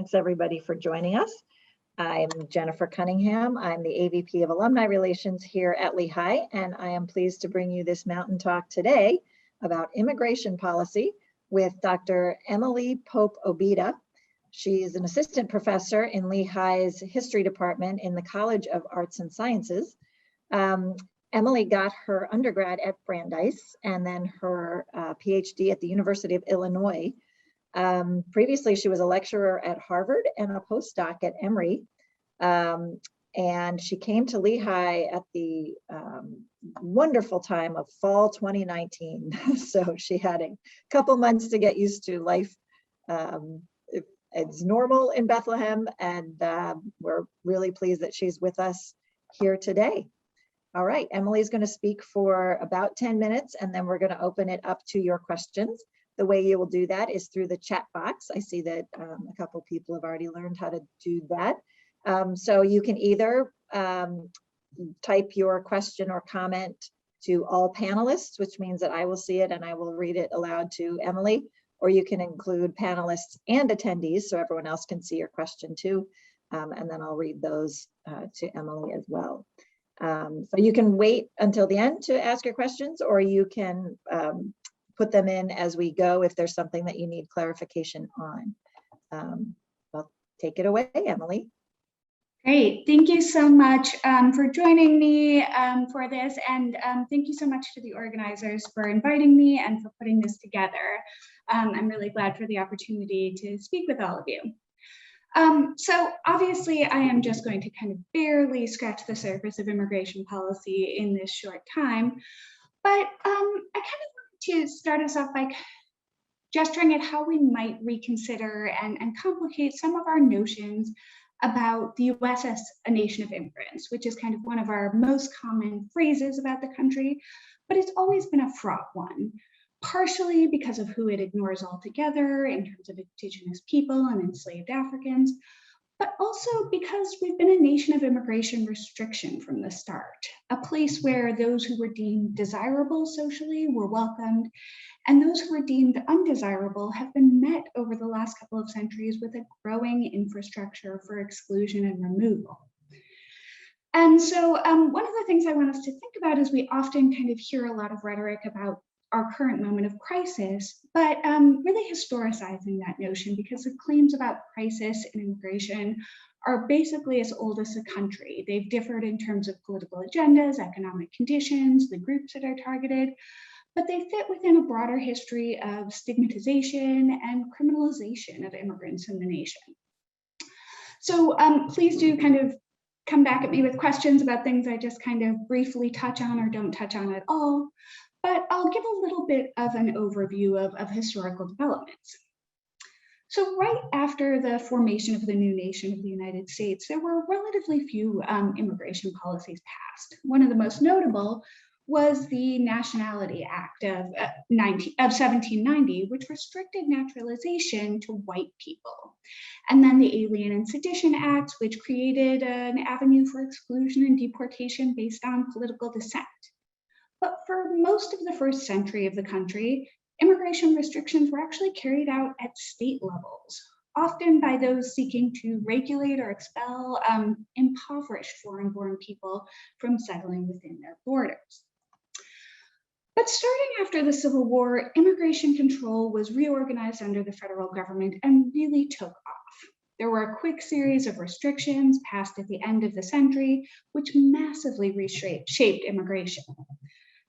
thanks everybody for joining us. I'm Jennifer Cunningham. I'm the AVP of Alumni Relations here at Lehigh, and I am pleased to bring you this Mountain Talk today about immigration policy with Dr. Emily Pope-Obeda. She's an assistant professor in Lehigh's history department in the College of Arts and Sciences. Emily got her undergrad at Brandeis and then her PhD at the University of Illinois. Previously, she was a lecturer at Harvard and a postdoc at Emory. And she came to Lehigh at the wonderful time of fall 2019. So she had a couple months to get used to life. It's normal in Bethlehem, and we're really pleased that she's with us here today. All right, Emily's going to speak for about 10 minutes, and then we're going to open it up to your questions. The way you will do that is through the chat box. I see that a couple people have already learned how to do that. So you can either type your question or comment to all panelists, which means that I will see it and I will read it aloud to Emily, or you can include panelists and attendees so everyone else can see your question too. And then I'll read those to Emily as well. So you can wait until the end to ask your questions, or you can put them in as we go if there's something that you need clarification on. Well, take it away, Emily. Great, thank you so much for joining me for this, and thank you so much to the organizers for inviting me and for putting this together. I'm really glad for the opportunity to speak with all of you. So obviously I am just going to kind of barely scratch the surface of immigration policy in this short time, but I kind of wanted to start us off by gesturing at how we might reconsider and complicate some of our notions about the US as a nation of immigrants, which is kind of one of our most common phrases about the country, but it's always been a fraught one. Partially because of who it ignores altogether in terms of indigenous people and enslaved Africans, but also because we've been a nation of immigration restriction from the start, a place where those who were deemed desirable socially were welcomed, and those who were deemed undesirable have been met over the last couple of centuries with a growing infrastructure for exclusion and removal. And so one of the things I want us to think about is we often kind of hear a lot of rhetoric about our current moment of crisis, but really historicizing that notion, because the claims about crisis in immigration are basically as old as the country. They've differed in terms of political agendas, economic conditions, the groups that are targeted, but they fit within a broader history of stigmatization and criminalization of immigrants in the nation. So please do kind of come back at me with questions about things I just kind of briefly touch on or don't touch on at all. But I'll give a little bit of an overview of historical developments. So right after the formation of the new nation of the United States, there were relatively few immigration policies passed. One of the most notable was the Nationality Act of 1790, which restricted naturalization to white people. And then the Alien and Sedition Act, which created an avenue for exclusion and deportation based on political dissent. But for most of the first century of the country, immigration restrictions were actually carried out at state levels, often by those seeking to regulate or expel impoverished foreign-born people from settling within their borders. But starting after the Civil War, immigration control was reorganized under the federal government and really took off. There were a quick series of restrictions passed at the end of the century, which massively reshaped immigration.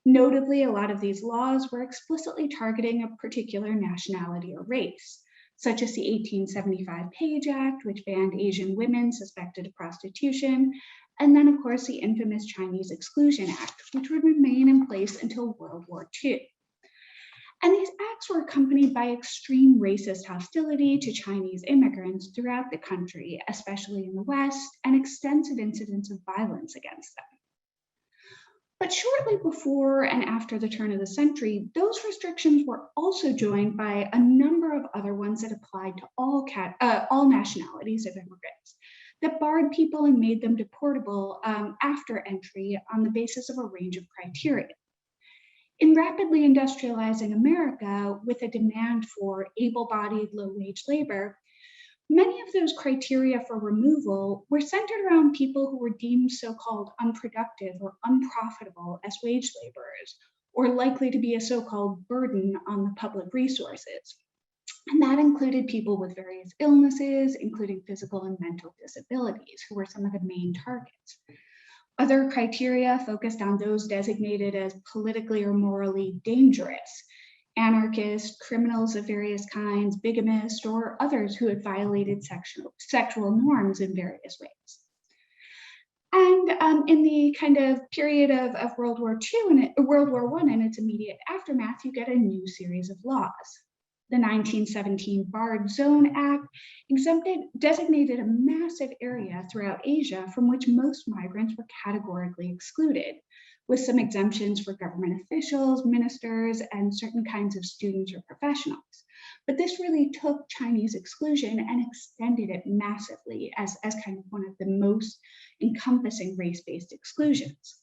Notably, a lot of these laws were explicitly targeting a particular nationality or race, such as the 1875 Page Act, which banned Asian women suspected of prostitution, and then, of course, the infamous Chinese Exclusion Act, which would remain in place until World War II. And these acts were accompanied by extreme racist hostility to Chinese immigrants throughout the country, especially in the West, and extensive incidents of violence against them. But shortly before and after the turn of the century, those restrictions were also joined by a number of other ones that applied to all nationalities of immigrants, that barred people and made them deportable after entry on the basis of a range of criteria. In rapidly industrializing America, with a demand for able-bodied, low-wage labor, Many of those criteria for removal were centered around people who were deemed so-called unproductive or unprofitable as wage laborers, or likely to be a so-called burden on the public resources. And that included people with various illnesses, including physical and mental disabilities, who were some of the main targets. Other criteria focused on those designated as politically or morally dangerous, anarchists, criminals of various kinds, bigamists, or others who had violated sexual norms in various ways. And in the kind of period of World War II and World War I and its immediate aftermath, you get a new series of laws. The 1917 Barred Zone Act designated a massive area throughout Asia from which most migrants were categorically excluded, with some exemptions for government officials, ministers, and certain kinds of students or professionals. But this really took Chinese exclusion and extended it massively as kind of one of the most encompassing race-based exclusions.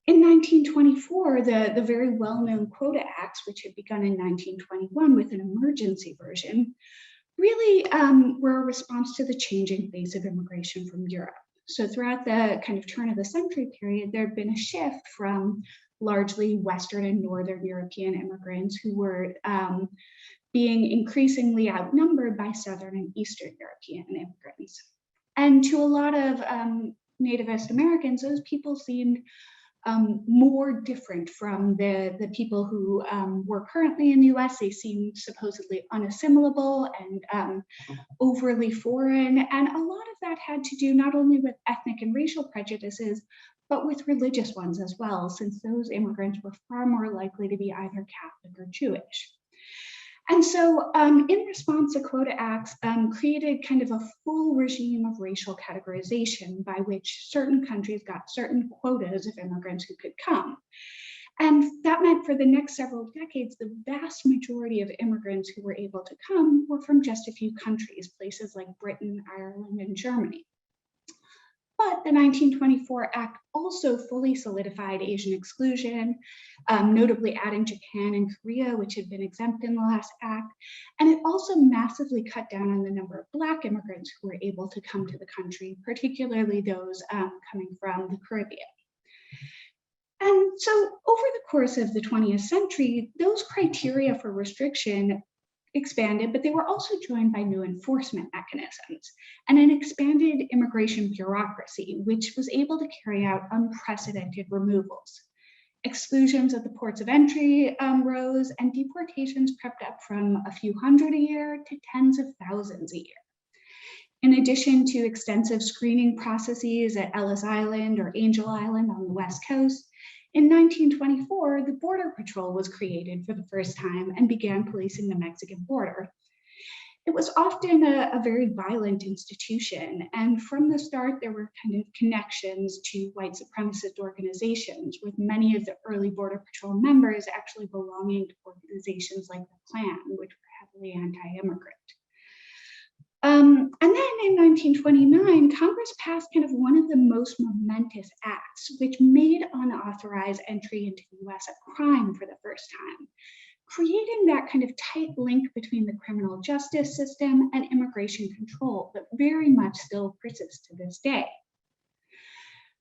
In 1924, the very well-known Quota Acts, which had begun in 1921 with an emergency version, really were a response to the changing face of immigration from Europe. So throughout the kind of turn of the century period, there had been a shift from largely Western and Northern European immigrants who were being increasingly outnumbered by Southern and Eastern European immigrants. And to a lot of nativist Americans, those people seemed more different from the people who were currently in the US. They seemed supposedly unassimilable and overly foreign. And a lot of that had to do not only with ethnic and racial prejudices, but with religious ones as well, since those immigrants were far more likely to be either Catholic or Jewish. And so in response, the Quota Acts created kind of a full regime of racial categorization by which certain countries got certain quotas of immigrants who could come. And that meant for the next several decades, the vast majority of immigrants who were able to come were from just a few countries, places like Britain, Ireland, and Germany. But the 1924 Act also fully solidified Asian exclusion, notably adding Japan and Korea, which had been exempt in the last act. And it also massively cut down on the number of Black immigrants who were able to come to the country, particularly those coming from the Caribbean. And so over the course of the 20th century, those criteria for restriction expanded, but they were also joined by new enforcement mechanisms and an expanded immigration bureaucracy, which was able to carry out unprecedented removals. Exclusions at the ports of entry rose, and deportations crept up from a few hundred a year to tens of thousands a year. In addition to extensive screening processes at Ellis Island or Angel Island on the West Coast, in 1924, the Border Patrol was created for the first time and began policing the Mexican border. It was often a very violent institution, and from the start, there were kind of connections to white supremacist organizations, with many of the early Border Patrol members actually belonging to organizations like the Klan, which were heavily anti-immigrant. And then in 1929, Congress passed kind of one of the most momentous acts, which made unauthorized entry into the US a crime for the first time, creating that kind of tight link between the criminal justice system and immigration control that very much still persists to this day.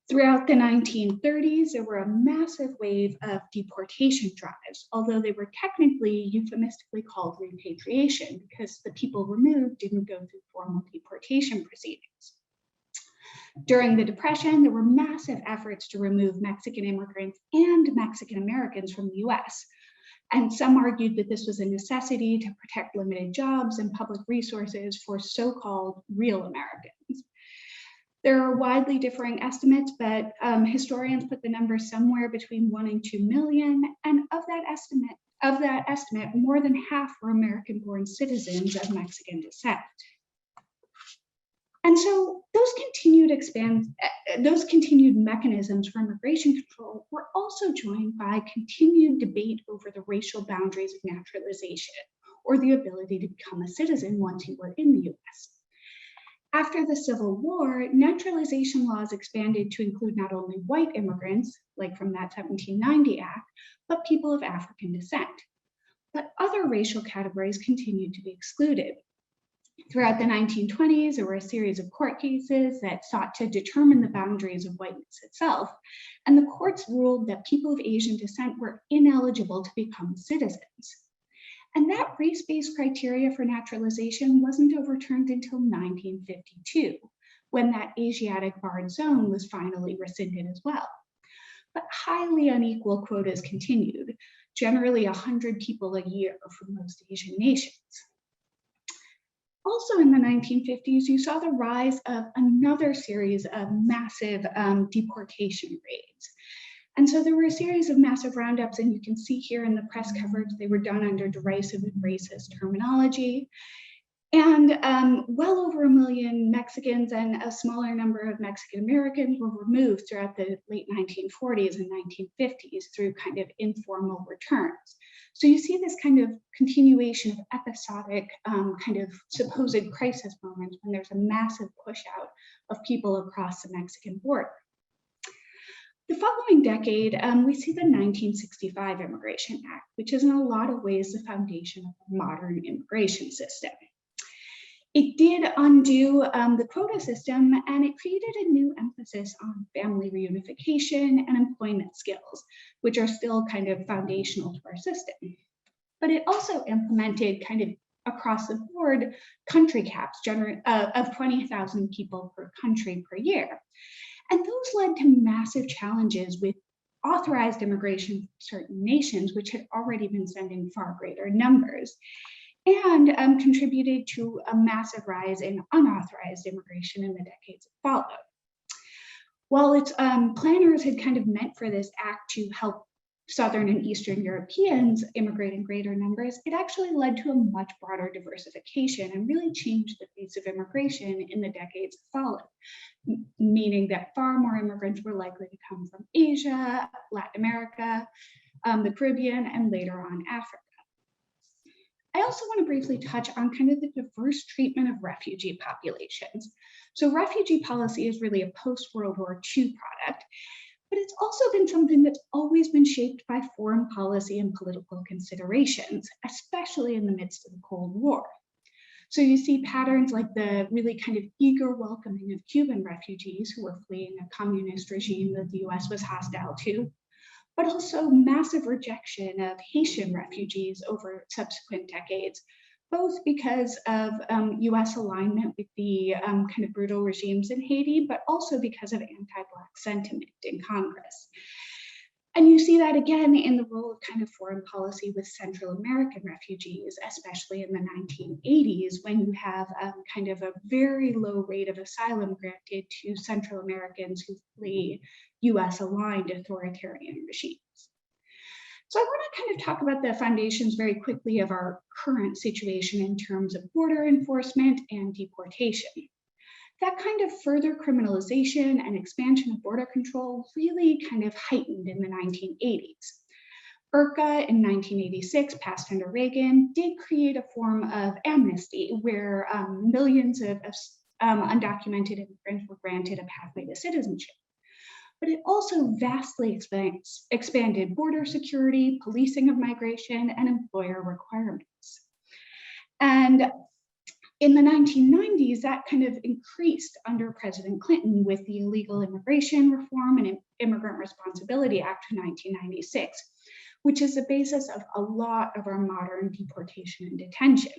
Throughout the 1930s, there were a massive wave of deportation drives, although they were technically euphemistically called repatriation because the people removed didn't go through formal deportation proceedings. During the Depression, there were massive efforts to remove Mexican immigrants and Mexican Americans from the US. And some argued that this was a necessity to protect limited jobs and public resources for so-called real Americans. There are widely differing estimates, but historians put the number somewhere between 1 and 2 million. And of that estimate, more than half were American-born citizens of Mexican descent. And so those continued mechanisms for immigration control were also joined by continued debate over the racial boundaries of naturalization, or the ability to become a citizen once you were in the US. After the Civil War, naturalization laws expanded to include not only white immigrants, like from that 1790 Act, but people of African descent. But other racial categories continued to be excluded. Throughout the 1920s, there were a series of court cases that sought to determine the boundaries of whiteness itself, and the courts ruled that people of Asian descent were ineligible to become citizens. And that race-based criteria for naturalization wasn't overturned until 1952, when that Asiatic barred zone was finally rescinded as well. But highly unequal quotas continued, generally 100 people a year for most Asian nations. Also in the 1950s, you saw the rise of another series of massive deportation raids. And so there were a series of massive roundups, and you can see here in the press coverage, they were done under derisive and racist terminology. And well over 1 million Mexicans and a smaller number of Mexican Americans were removed throughout the late 1940s and 1950s through kind of informal returns. So you see this kind of continuation of episodic kind of supposed crisis moments when there's a massive push out of people across the Mexican border. The following decade, we see the 1965 Immigration Act, which is in a lot of ways the foundation of the modern immigration system. It did undo the quota system, and it created a new emphasis on family reunification and employment skills, which are still kind of foundational to our system. But it also implemented kind of across the board country caps of 20,000 people per country per year. And those led to massive challenges with authorized immigration from certain nations, which had already been sending far greater numbers, and contributed to a massive rise in unauthorized immigration in the decades that followed. While its planners had kind of meant for this act to help Southern and Eastern Europeans immigrate in greater numbers, it actually led to a much broader diversification and really changed the face of immigration in the decades that followed, meaning that far more immigrants were likely to come from Asia, Latin America, the Caribbean, and later on Africa. I also want to briefly touch on kind of the diverse treatment of refugee populations. So refugee policy is really a post-World War II product, but it's also been something that's always been shaped by foreign policy and political considerations, especially in the midst of the Cold War. So you see patterns like the really kind of eager welcoming of Cuban refugees who were fleeing a communist regime that the US was hostile to, but also massive rejection of Haitian refugees over subsequent decades, both because of US alignment with the kind of brutal regimes in Haiti, but also because of anti-Black sentiment in Congress. And you see that again in the role of kind of foreign policy with Central American refugees, especially in the 1980s, when you have kind of a very low rate of asylum granted to Central Americans who flee US-aligned authoritarian regimes. So I want to kind of talk about the foundations very quickly of our current situation in terms of border enforcement and deportation. That kind of further criminalization and expansion of border control really kind of heightened in the 1980s. IRCA in 1986, passed under Reagan, did create a form of amnesty where millions of undocumented immigrants were granted a pathway to citizenship. But it also vastly expanded border security, policing of migration, and employer requirements. And in the 1990s, that kind of increased under President Clinton with the Illegal Immigration Reform and Immigrant Responsibility Act of 1996, which is the basis of a lot of our modern deportation and detention.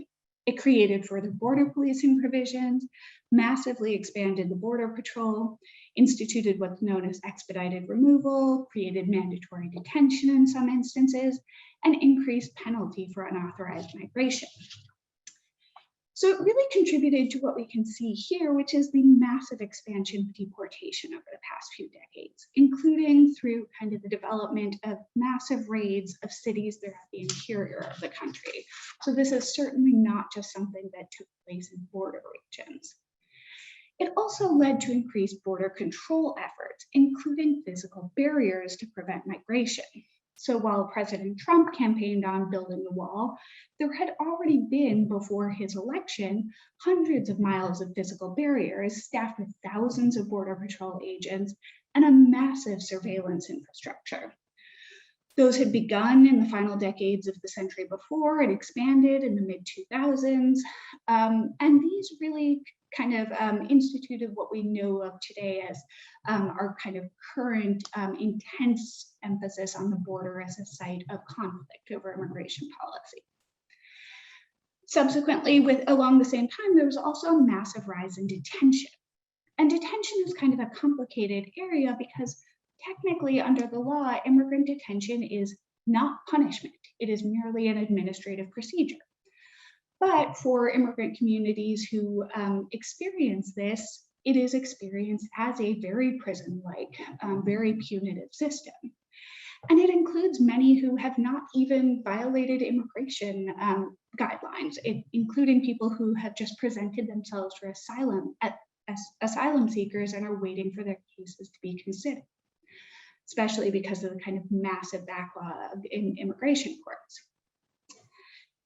It created further border policing provisions, massively expanded the Border Patrol, instituted what's known as expedited removal, created mandatory detention in some instances, and increased penalty for unauthorized migration. So it really contributed to what we can see here, which is the massive expansion of deportation over the past few decades, including through kind of the development of massive raids of cities throughout the interior of the country. So this is certainly not just something that took place in border regions. It also led to increased border control efforts, including physical barriers to prevent migration. So while President Trump campaigned on building the wall, there had already been, before his election, hundreds of miles of physical barriers staffed with thousands of Border Patrol agents and a massive surveillance infrastructure. Those had begun in the final decades of the century before and expanded in the mid-2000s. And these really kind of instituted what we know of today as our kind of current intense emphasis on the border as a site of conflict over immigration policy. Subsequently, along the same time, there was also a massive rise in detention. And detention is kind of a complicated area because technically, under the law, immigrant detention is not punishment. It is merely an administrative procedure. But for immigrant communities who experience this, it is experienced as a very prison-like, very punitive system. And it includes many who have not even violated immigration guidelines, including people who have just presented themselves for asylum as asylum seekers and are waiting for their cases to be considered, especially because of the kind of massive backlog in immigration courts.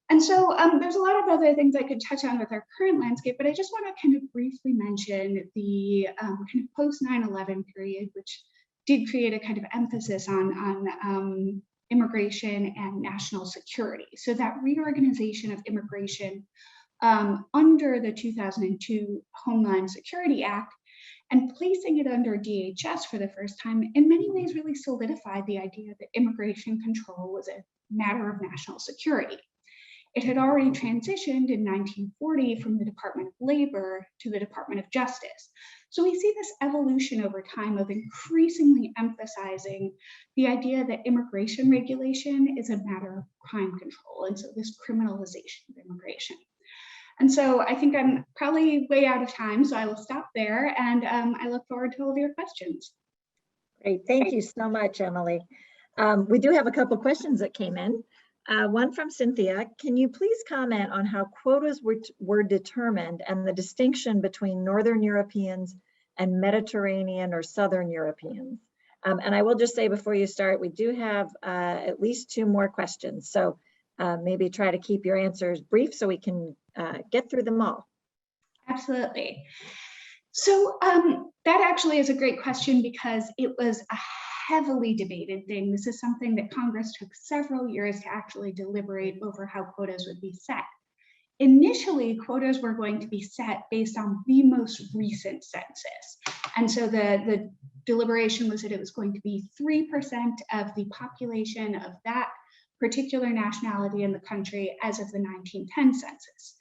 And so there's a lot of other things I could touch on with our current landscape, but I just want to kind of briefly mention the kind of post 9/11 period, which did create a kind of emphasis on immigration and national security. So that reorganization of immigration under the 2002 Homeland Security Act and placing it under DHS for the first time in many ways really solidified the idea that immigration control was a matter of national security. It had already transitioned in 1940 from the Department of Labor to the Department of Justice. So we see this evolution over time of increasingly emphasizing the idea that immigration regulation is a matter of crime control, and so this criminalization of immigration. And so I think I'm probably way out of time, so I will stop there, and I look forward to all of your questions. Great, thank you so much, Emily. We do have a couple questions that came in. One from Cynthia. Can you please comment on how quotas were determined and the distinction between Northern Europeans and Mediterranean or Southern Europeans? And I will just say before you start, we do have at least 2 more questions. So maybe try to keep your answers brief so we can get through them all. Absolutely. So that actually is a great question because it was a heavily debated thing. This is something that Congress took several years to actually deliberate over how quotas would be set. Initially, quotas were going to be set based on the most recent census. And so the deliberation was that it was going to be 3% of the population of that particular nationality in the country as of the 1910 census.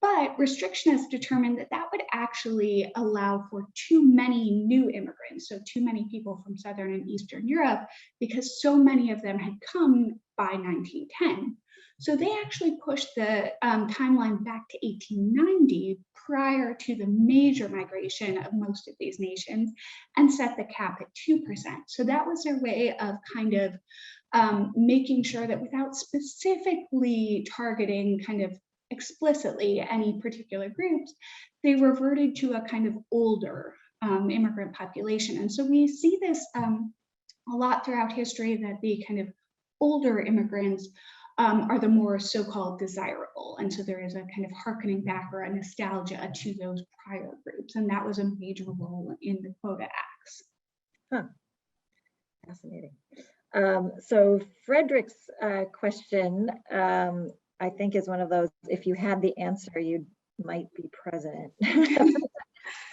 But restrictionists determined that that would actually allow for too many new immigrants, so too many people from Southern and Eastern Europe, because so many of them had come by 1910. So they actually pushed the timeline back to 1890, prior to the major migration of most of these nations, and set the cap at 2%. So that was their way of kind of making sure that without specifically targeting kind of explicitly any particular groups, they reverted to a kind of older immigrant population. And so we see this a lot throughout history, that the kind of older immigrants are the more so-called desirable. And so there is a kind of harkening back or a nostalgia to those prior groups. And that was a major role in the Quota Acts. Huh. Fascinating. So Frederick's question, I think, is one of those, if you had the answer, you might be president.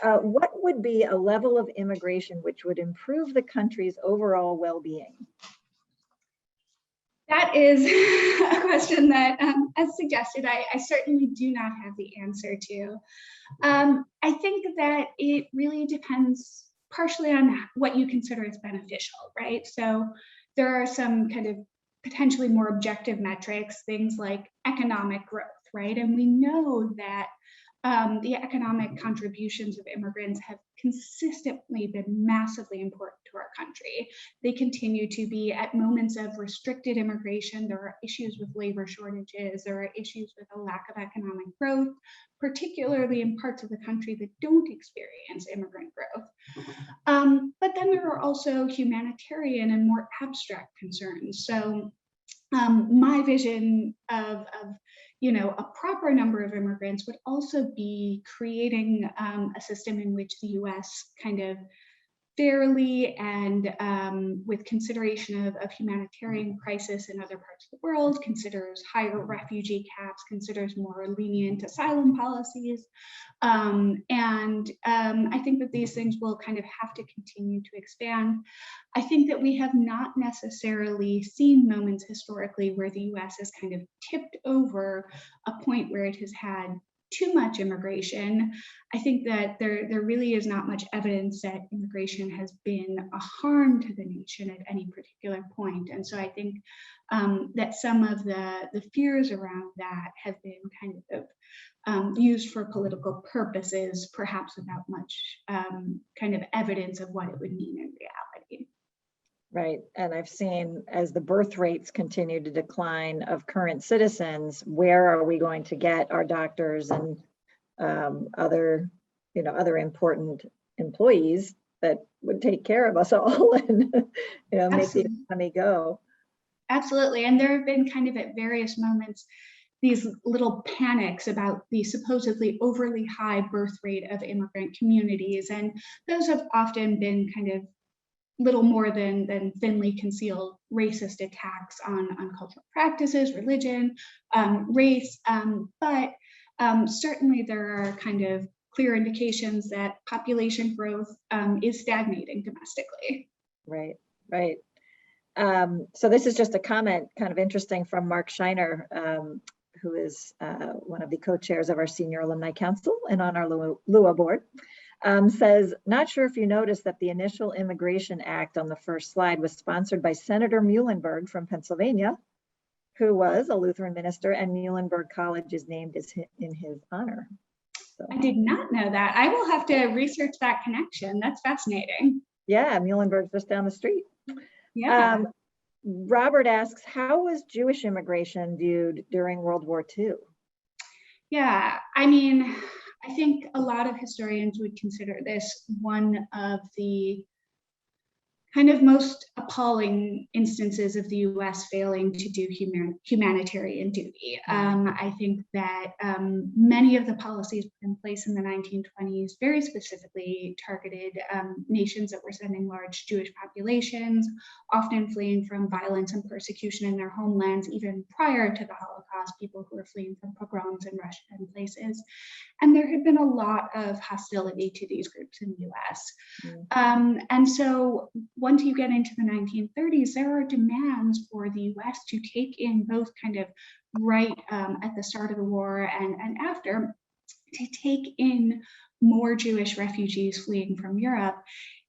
What would be a level of immigration which would improve the country's overall well-being? That is a question that, as suggested, I certainly do not have the answer to. I think that it really depends partially on what you consider as beneficial, right? So there are some kind of potentially more objective metrics, things like economic growth, right? And we know that the economic contributions of immigrants have consistently been massively important to our country. They continue to be at moments of restricted immigration. There are issues with labor shortages. There are issues with a lack of economic growth, particularly in parts of the country that don't experience immigrant growth. But then there are also humanitarian and more abstract concerns. So my vision of a proper number of immigrants would also be creating a system in which the US kind of fairly and with consideration of humanitarian crisis in other parts of the world, considers higher refugee caps, considers more lenient asylum policies. I think that these things will kind of have to continue to expand. I think that we have not necessarily seen moments historically where the US has kind of tipped over a point where it has had too much immigration. I think that there really is not much evidence that immigration has been a harm to the nation at any particular point. And so I think that some of the fears around that have been kind of used for political purposes, perhaps without much kind of evidence of what it would mean in reality. Right. And I've seen as the birth rates continue to decline of current citizens, where are we going to get our doctors and other important employees that would take care of us all and make the economy go. Absolutely. And there have been kind of at various moments these little panics about the supposedly overly high birth rate of immigrant communities. And those have often been kind of little more than thinly concealed racist attacks on cultural practices, religion, race, but certainly there are kind of clear indications that population growth is stagnating domestically. Right, right. So this is just a comment, kind of interesting, from Mark Shiner, who is one of the co-chairs of our Senior Alumni Council and on our LUA board. Says, not sure if you noticed that the initial Immigration Act on the first slide was sponsored by Senator Muhlenberg from Pennsylvania, who was a Lutheran minister, and Muhlenberg College is named in his honor. So, I did not know that. I will have to research that connection. That's fascinating. Yeah, Muhlenberg's just down the street. Yeah. Robert asks, how was Jewish immigration viewed during World War II? Yeah, I mean, I think a lot of historians would consider this one of the kind of most appalling instances of the US failing to do humanitarian duty. I think that many of the policies put in place in the 1920s very specifically targeted nations that were sending large Jewish populations, often fleeing from violence and persecution in their homelands, even prior to the Holocaust, people who were fleeing from pogroms in Russia and places. And there had been a lot of hostility to these groups in the US. And so once you get into the 1930s, there are demands for the US to take in both kind of right at the start of the war and after, to take in more Jewish refugees fleeing from Europe.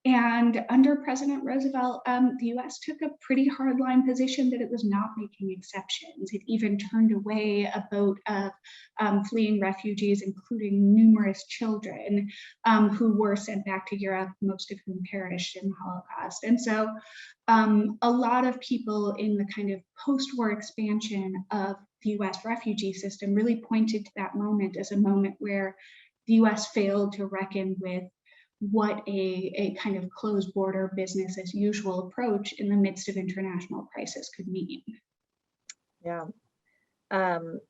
And under President Roosevelt, the US took a pretty hardline position that it was not making exceptions. It even turned away a boat of fleeing refugees, including numerous children who were sent back to Europe, most of whom perished in the Holocaust. And so a lot of people in the kind of post-war expansion of the US refugee system really pointed to that moment as a moment where the US failed to reckon with what a kind of closed border business as usual approach in the midst of international crisis could mean. Yeah. I'm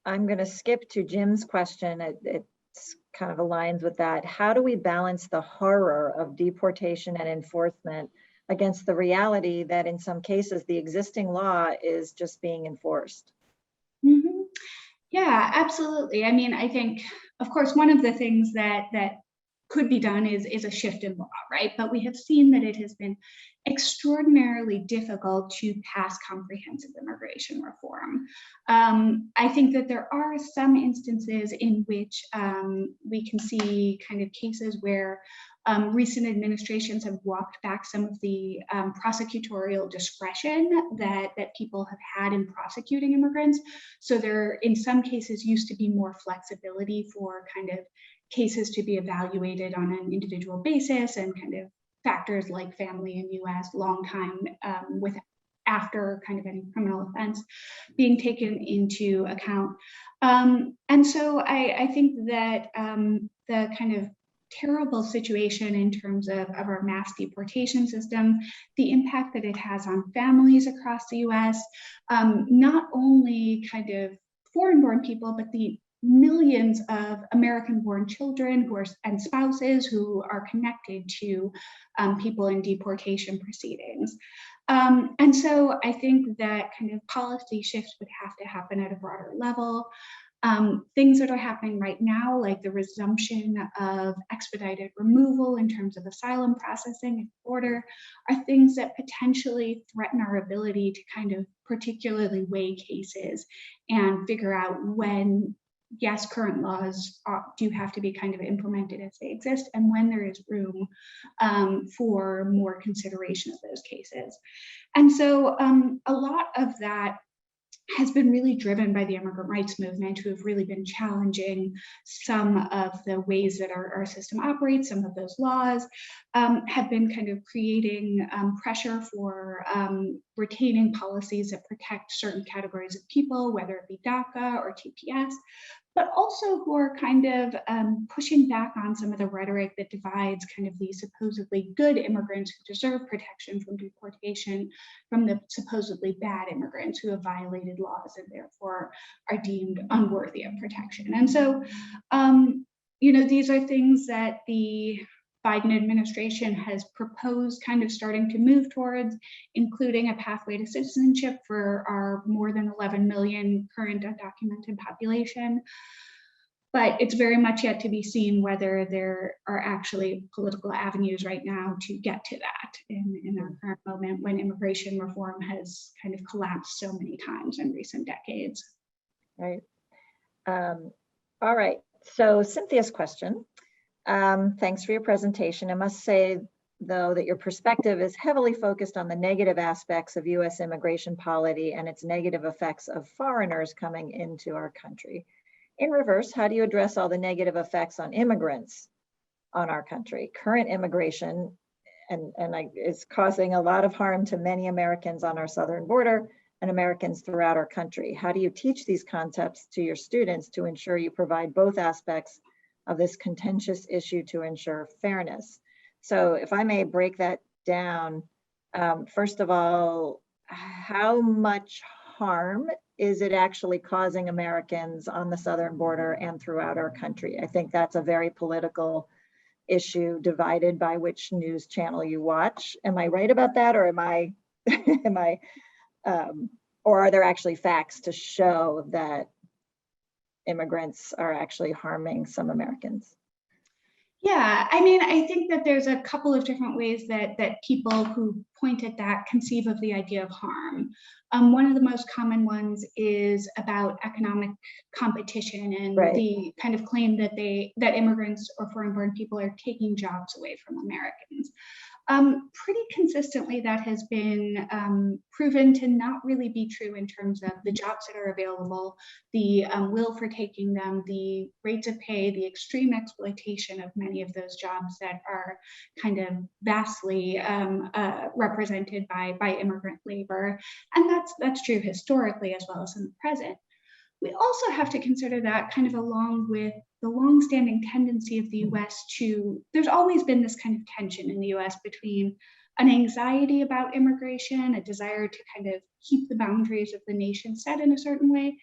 going to skip to Jim's question. It's kind of aligns with that. How do we balance the horror of deportation and enforcement against the reality that in some cases the existing law is just being enforced? Mm-hmm. Yeah, absolutely. I mean, I think, of course, one of the things that could be done is a shift in law, right? But we have seen that it has been extraordinarily difficult to pass comprehensive immigration reform. I think that there are some instances in which we can see kind of cases where recent administrations have walked back some of the prosecutorial discretion that people have had in prosecuting immigrants. So there, in some cases, used to be more flexibility for kind of cases to be evaluated on an individual basis, and kind of factors like family in US, long time with after kind of any criminal offense being taken into account. And so I think that the kind of terrible situation in terms of our mass deportation system, the impact that it has on families across the US, not only kind of foreign-born people, but the millions of American-born children and spouses who are connected to people in deportation proceedings. And so I think that kind of policy shifts would have to happen at a broader level. Things that are happening right now, like the resumption of expedited removal in terms of asylum processing at the border, are things that potentially threaten our ability to kind of particularly weigh cases and figure out when, yes, current laws do have to be kind of implemented as they exist, and when there is room for more consideration of those cases. And so a lot of that has been really driven by the immigrant rights movement, who have really been challenging some of the ways that our system operates. Some of those laws have been kind of creating pressure for retaining policies that protect certain categories of people, whether it be DACA or TPS, but also who are kind of pushing back on some of the rhetoric that divides kind of the supposedly good immigrants who deserve protection from deportation from the supposedly bad immigrants who have violated laws and therefore are deemed unworthy of protection. And so, you know, these are things that the Biden administration has proposed kind of starting to move towards, including a pathway to citizenship for our more than 11 million current undocumented population. But it's very much yet to be seen whether there are actually political avenues right now to get to that in our current moment, when immigration reform has kind of collapsed so many times in recent decades. Right. All right. So Cynthia's question. Thanks for your presentation. I must say, though, that your perspective is heavily focused on the negative aspects of U.S. immigration policy and its negative effects of foreigners coming into our country. In reverse, how do you address all the negative effects on immigrants on our country? Current immigration is causing a lot of harm to many Americans on our southern border and Americans throughout our country. How do you teach these concepts to your students to ensure you provide both aspects of this contentious issue to ensure fairness? So if I may break that down, first of all, how much harm is it actually causing Americans on the southern border and throughout our country? I think that's a very political issue, divided by which news channel you watch. Am I right about that, or am I, or are there actually facts to show that immigrants are actually harming some Americans? Yeah, I mean, I think that there's a couple of different ways that people who point at that conceive of the idea of harm. One of the most common ones is about economic competition and Right. the kind of claim that immigrants or foreign-born people are taking jobs away from Americans. Pretty consistently, that has been proven to not really be true in terms of the jobs that are available, the will for taking them, the rates of pay, the extreme exploitation of many of those jobs that are kind of vastly represented by immigrant labor. And that's true historically as well as in the present. We also have to consider that kind of along with the longstanding tendency of the US there's always been this kind of tension in the US between an anxiety about immigration, a desire to kind of keep the boundaries of the nation set in a certain way,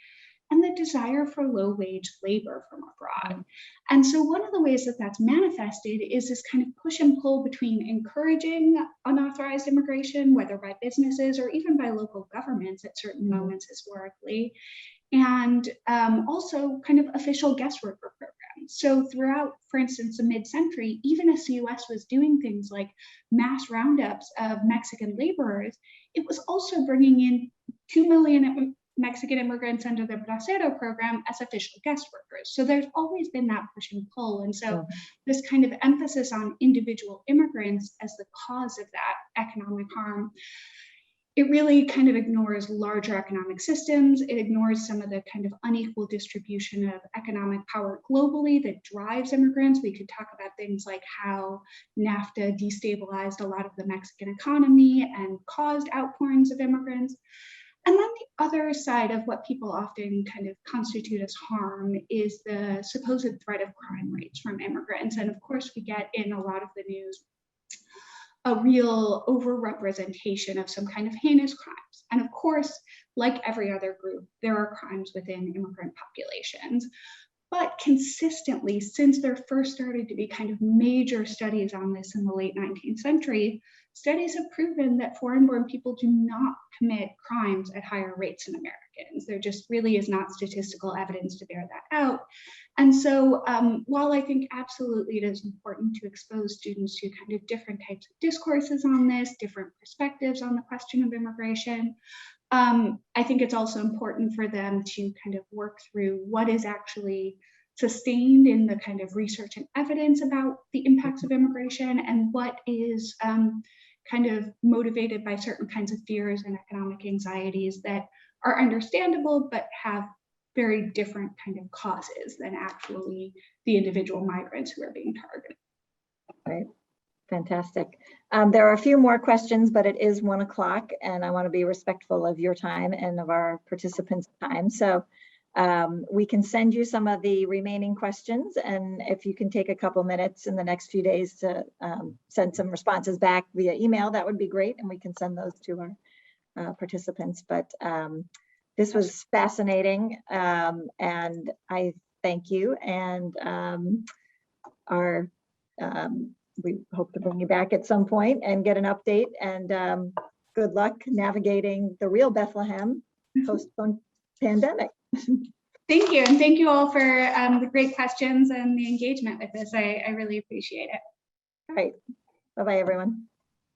and the desire for low-wage labor from abroad. And so one of the ways that that's manifested is this kind of push and pull between encouraging unauthorized immigration, whether by businesses or even by local governments at certain moments historically, and also kind of official guest worker programs. So throughout, for instance, the mid-century, even as the US was doing things like mass roundups of Mexican laborers, it was also bringing in 2 million Mexican immigrants under the Bracero program as official guest workers. So there's always been that push and pull. And so this kind of emphasis on individual immigrants as the cause of that economic harm, it really kind of ignores larger economic systems. It ignores some of the kind of unequal distribution of economic power globally that drives immigrants. We could talk about things like how NAFTA destabilized a lot of the Mexican economy and caused outpourings of immigrants. And then the other side of what people often kind of constitute as harm is the supposed threat of crime rates from immigrants. And of course, we get in a lot of the news a real overrepresentation of some kind of heinous crimes. And of course, like every other group, there are crimes within immigrant populations. But consistently, since there first started to be kind of major studies on this in the late 19th century, studies have proven that foreign-born people do not commit crimes at higher rates than Americans. There just really is not statistical evidence to bear that out. And so while I think absolutely it is important to expose students to kind of different types of discourses on this, different perspectives on the question of immigration, I think it's also important for them to kind of work through what is actually sustained in the kind of research and evidence about the impacts of immigration and what is kind of motivated by certain kinds of fears and economic anxieties that are understandable but have very different kind of causes than actually the individual migrants who are being targeted. Right. Fantastic. There are a few more questions, but it is 1 o'clock and I want to be respectful of your time and of our participants' time. So we can send you some of the remaining questions, and if you can take a couple minutes in the next few days to send some responses back via email, that would be great, and we can send those to our participants. But this was fascinating, and I thank you, and we hope to bring you back at some point and get an update, and good luck navigating the real Bethlehem post-pandemic. Thank you, and thank you all for the great questions and the engagement with this. I really appreciate it. All right, bye-bye everyone.